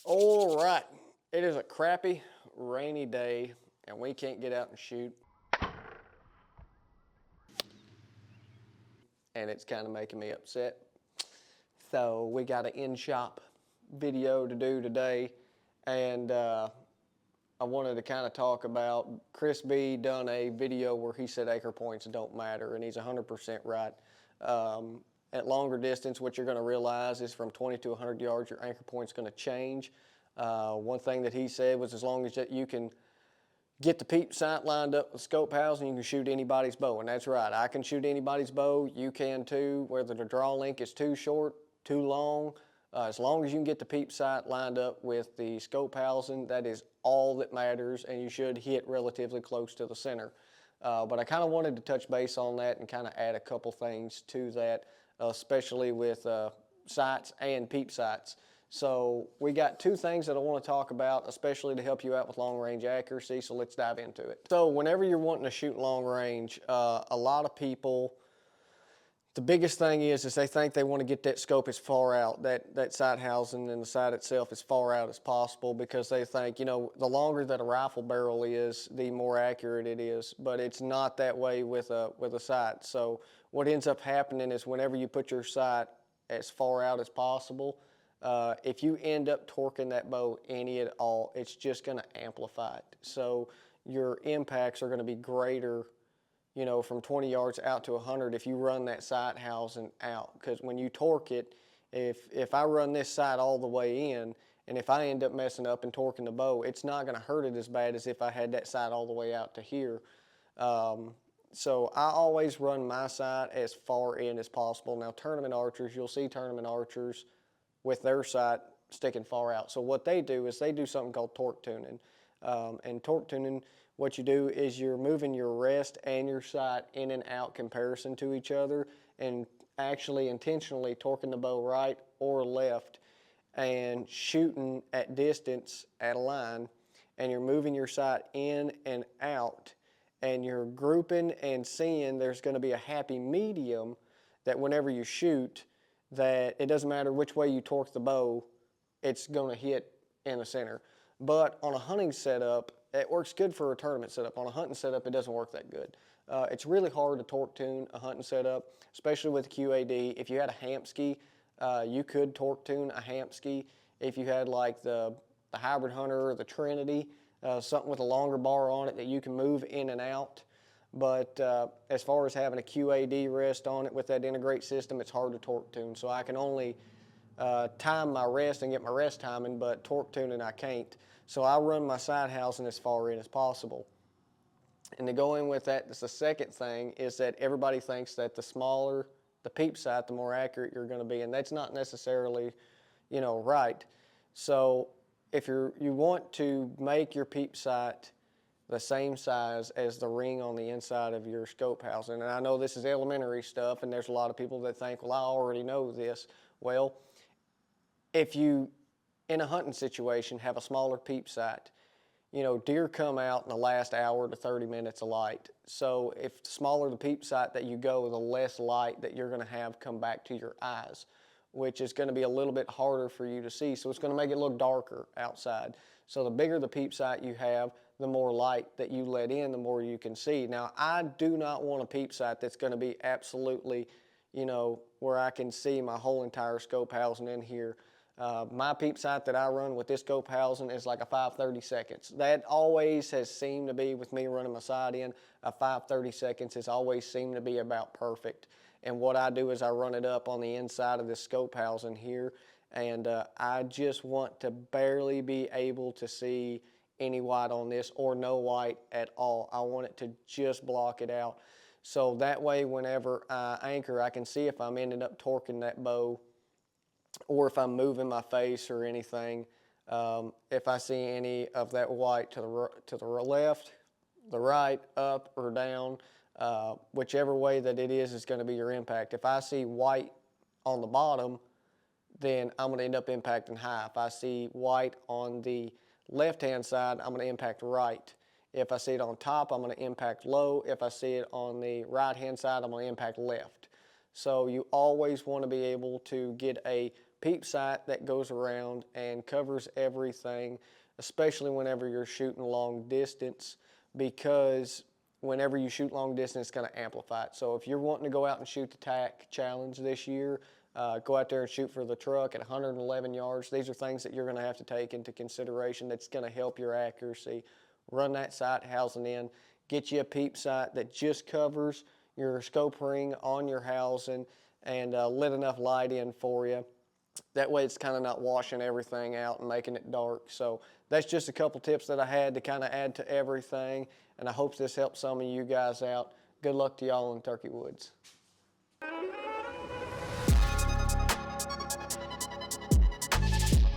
All right, it is a crappy, rainy day, and we can't get out and shoot. And it's kind of making me upset. So we got an in-shop video to do today, and I wanted to kind of talk about Chris B done a video where he said anchor points don't matter, and he's 100% right. At longer distance, what you're going to realize is from 20 to 100 yards, your anchor point's going to change. One thing that he said was as long as you can get the peep sight lined up with scope housing, you can shoot anybody's bow, and that's right. I can shoot anybody's bow. You can too, whether the draw length is too short, too long. As long as you can get the peep sight lined up with the scope housing, that is all that matters, and you should hit relatively close to the center. But I kind of wanted to touch base on that and kind of add a couple things to that, especially with sights and peep sights. So we got two things that I want to talk about, especially to help you out with long range accuracy, so let's dive into it. So whenever you're wanting to shoot long range, a lot of people, the biggest thing is they think they want to get that scope as far out, that sight housing and the sight itself as far out as possible, because they think, you know, the longer that a rifle barrel is, the more accurate it is. But it's not that way with a sight. So what ends up happening is whenever you put your sight as far out as possible, if you end up torquing that bow any at all, it's just going to amplify it. So your impacts are going to be greater, you know, from 20 yards out to 100 if you run that sight housing out. Because when you torque it, if I run this sight all the way in, and if I end up messing up and torquing the bow, it's not going to hurt it as bad as if I had that sight all the way out to here. So I always run my sight as far in as possible. Now, tournament archers, you'll see tournament archers with their sight sticking far out. So what they do is they do something called torque tuning. And torque tuning, what you do is you're moving your rest and your sight in and out comparison to each other, and actually intentionally torquing the bow right or left and shooting at distance at a line, and you're moving your sight in and out, and you're grouping and seeing there's going to be a happy medium that whenever you shoot, that it doesn't matter which way you torque the bow, it's going to hit in the center. But on a hunting setup, it works good for a tournament setup. On a hunting setup, it doesn't work that good. It's really hard to torque tune a hunting setup, especially with QAD. If you had a Hampski, you could torque tune a Hampski. If you had like the Hybrid Hunter or the Trinity, something with a longer bar on it that you can move in and out. But as far as having a QAD rest on it with that integrate system, it's hard to torque tune. So I can only time my rest and get my rest timing, but torque tuning I can't. So I run my sight housing as far in as possible. And to go in with that, that's the second thing, is that everybody thinks that the smaller the peep sight, the more accurate you're going to be, and that's not necessarily, you know, right. So if you want to make your peep sight the same size as the ring on the inside of your scope housing. And I know this is elementary stuff, and there's a lot of people that think, well, I already know this. Well, if you, in a hunting situation, have a smaller peep sight, you know, deer come out in the last hour to 30 minutes of light. So if the smaller the peep sight that you go, the less light that you're going to have come back to your eyes, which is going to be a little bit harder for you to see. So it's going to make it look darker outside. So the bigger the peep sight you have, the more light that you let in, the more you can see. Now, I do not want a peep sight that's going to be absolutely, you know, where I can see my whole entire scope housing in here. My peep sight that I run with this scope housing is like a 5/30 seconds. That always has seemed to be, with me running my sight in, a 5/30 seconds has always seemed to be about perfect. And what I do is I run it up on the inside of this scope housing here, and I just want to barely be able to see any white on this or no white at all. I want it to just block it out. So that way whenever I anchor, I can see if I'm ending up torquing that bow or if I'm moving my face or anything. If I see any of that white to the left, the right, up or down, whichever way that it is going to be your impact. If I see white on the bottom, then I'm going to end up impacting high. If I see white on the left-hand side, I'm going to impact right. If I see it on top, I'm going to impact low. If I see it on the right-hand side, I'm going to impact left. So you always want to be able to get a peep sight that goes around and covers everything, especially whenever you're shooting long distance, because whenever you shoot long distance, it's going to amplify it. So if you're wanting to go out and shoot the TAC challenge this year, go out there and shoot for the truck at 111 yards. These are things that you're going to have to take into consideration that's going to help your accuracy. Run that sight housing in. Get you a peep sight that just covers your scope ring on your housing and let enough light in for you. That way it's kind of not washing everything out and making it dark. So that's just a couple tips that I had to kind of add to everything, and I hope this helps some of you guys out. Good luck to y'all in Turkey Woods.